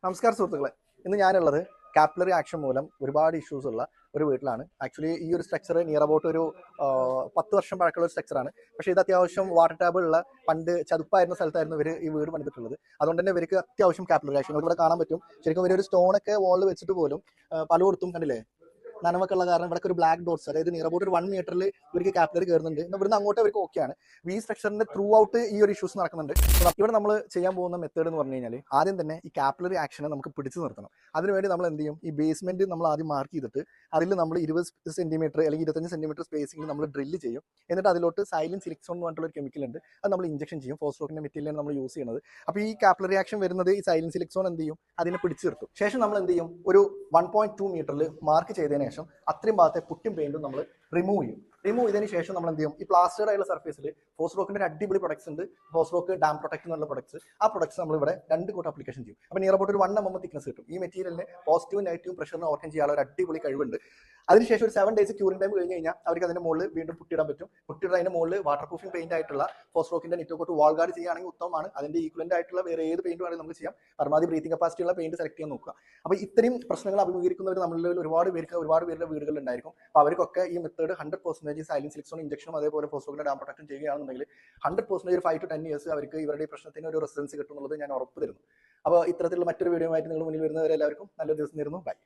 നമസ്കാരം സുഹൃത്തുക്കളെ. ഇന്ന് ഞാനുള്ളത് കാപ്പിലറി ആക്ഷൻ മൂലം ഒരുപാട് ഇഷ്യൂസ് ഉള്ള ഒരു വീട്ടിലാണ്. ആക്ച്വലി ഈ ഒരു സ്ട്രക്ചർ നിയർ അബൌട്ട് ഒരു 10 വർഷം പഴക്കമുള്ള ഒരു സ്ട്രക്ചറാണ്. പക്ഷേ ഇത് അത്യാവശ്യം വാട്ടർ ടാബ് ഉള്ള പണ്ട് ചതുപ്പായിരുന്ന സ്ഥലത്തായിരുന്നു ഇവർ ഈ വീട് പണിതിട്ടുള്ളത്. അതുകൊണ്ട് തന്നെ ഇവർക്ക് അത്യാവശ്യം കാപ്പിലറി ആക്ഷൻ ഇവിടെ കാണാൻ പറ്റും. ശരിക്കും ഇവരൊരു സ്റ്റോണൊക്കെ വാളിൽ വെച്ചിട്ട് പോലും പലയിടത്തും കണ്ടില്ലേ നനവൊക്കെ ഉള്ള കാരണം ഇവിടെ ഒരു ബ്ലാക്ക് ഡോട്ട്സ്, അതായത് നിയർ അബൌട്ട് ഒരു 1 മീറ്ററിൽ ഇവർക്ക് കാപ്പിലറി കയറുന്നുണ്ട്. ഇവിടുന്ന് അങ്ങോട്ട് അവർക്ക് ഓക്കെയാണ്. ഈ സ്ട്രക്ചറിന്റെ ത്രൂ ഔട്ട് ഈ ഒരു ഇഷ്യൂസ് നടക്കുന്നുണ്ട്. ഇവിടെ നമ്മൾ ചെയ്യാൻ പോകുന്ന മെത്തേഡ് എന്ന് പറഞ്ഞു കഴിഞ്ഞാൽ ആദ്യം തന്നെ ഈ കാപ്പിലറി ആക്ഷനെ നമുക്ക് പിടിച്ചു നിർത്തണം. അതിനുവേണ്ടി നമ്മൾ എന്ത് ചെയ്യും, ഈ ബേസ്മെന്റ് നമ്മൾ ആദ്യം മാർക്ക് ചെയ്തിട്ട് അതിൽ നമ്മൾ 20 സെന്റിമീറ്റർ അല്ലെങ്കിൽ 25 സെന്റിമീറ്റർ സ്പേസിംഗ് നമ്മൾ ഡ്രില്ല് ചെയ്യും. എന്നിട്ട് അതിലോട്ട് സൈലിൻ സിലിക്സോൺ എന്ന് പറഞ്ഞിട്ടുള്ള ഒരു കെമിക്കൽ ഉണ്ട്, അത് നമ്മൾ ഇഞ്ചക്ഷൻ ചെയ്യും. ഫോസ്ഫോക്കിന്റെ മെറ്റീരിയലാണ് നമ്മൾ യൂസ് ചെയ്യുന്നത്. അപ്പോൾ ഈ കാപ്പിലറി ആക്ഷൻ വരുന്നത് ഈ സൈലിൻ സിലിക്സോൺ എന്ത് ചെയ്യും, അതിനെ പിടിച്ചു നിർത്തും. ശേഷം നമ്മൾ എന്ത് ചെയ്യും, ഒരു 1.2 മീറ്ററിൽ മാർക്ക് ചെയ്തതിനു ശേഷം അത്രയും ഭാഗത്തെ പുട്ടും പെയിന്റും നമ്മൾ റിമൂവ് ചെയ്തതിന് ശേഷം നമ്മൾ എന്ത് ചെയ്യും, ഈ പ്ലാസ്റ്റേഡ് ആയുള്ള സർഫേസിൽ ഫോസ്റോക്കിന്റെ ഒരു അടിപൊളി പ്രൊഡക്ട്സ് ഉണ്ട്, ഫോസ്റോക്ക് ഡാം പ്രൊട്ടക്ട് എന്നുള്ള പ്രൊഡക്ട്സ്. ആ പ്രൊഡക്ട്സ് നമ്മൾ ഇവിടെ 2 കോട്ട് അപ്ലിക്കേഷൻ ചെയ്യും. അപ്പോൾ നിയർ അബൌട്ട് ഒരു 1 mm തിക്നസ് കിട്ടും. ഈ മെറ്റീരിയലിന് പോസിറ്റീവും നെഗറ്റീവും പ്രഷറിനെ ഓവർകം ചെയ്യാനുള്ള ഒരു അടിപൊളി കഴിവുണ്ട്. അതിനുശേഷം ഒരു 7 days ക്യൂറിംഗ് ടൈം കഴിഞ്ഞ് കഴിഞ്ഞാൽ അവർക്ക് അതിന്റെ മുകളിൽ വീണ്ടും പുട്ടിയിടാൻ പറ്റും. പുട്ടിയിടാൻ അതിന്റെ മുകളിൽ വാട്ടർ പ്രൂഫിംഗ് പെയിന്റ് ആയിട്ടുള്ള ഫോസ്റോക്കിന്റെ നിറ്റോകോട്ട് വാൾ ഗാർഡ് ചെയ്യുകയാണെങ്കിൽ ഉത്തമമാണ്. അതിന്റെ ഈക്വലന്റ് ആയിട്ടുള്ള വേറെ ഏത് പെയിന്റ് വേണമെങ്കിലും നമുക്ക് ചെയ്യാം. പരമാവധി ബ്രീത്തിങ് കപ്പാസിറ്റി ഉള്ള പെയിന്റ് സെലക്ട് ചെയ്യാൻ നോക്കുക. അപ്പോൾ ഇത്രയും പ്രശ്നങ്ങൾ അഭിമുഖീകരിക്കുന്നവർ നമ്മളിൽ ഒരുപാട് പേരുടെ വീടുകളിൽ ഉണ്ടായിരിക്കും. അപ്പോൾ അവർക്കൊക്കെ ഈ മെത്തേഡ് 100% സൈലിൻ സിലിക്സോൺ ഇഞ്ചക്ഷനും അതേപോലെ ഫോസ്ഫോക്കിന്റെ ഡാം പ്രൊട്ടക്ഷൻ ചെയ്യുകയാണെന്നുണ്ടെങ്കിൽ 100% ഒരു 5 to 10 years അവർക്ക് ഇവരുടെ ഈ പ്രശ്നത്തിന് ഒരു റെസിസ്റ്റൻസ് കിട്ടും എന്നുള്ളത് ഞാൻ ഉറപ്പ് തരുന്നു. അപ്പോൾ ഇത്തരത്തിലുള്ള മറ്റൊരു വീഡിയോ ആയിട്ട് നിങ്ങൾ മുന്നിൽ വരുന്നവരെ എല്ലാവർക്കും നല്ലൊരു ദിവസം നേരുന്നു. ബൈ.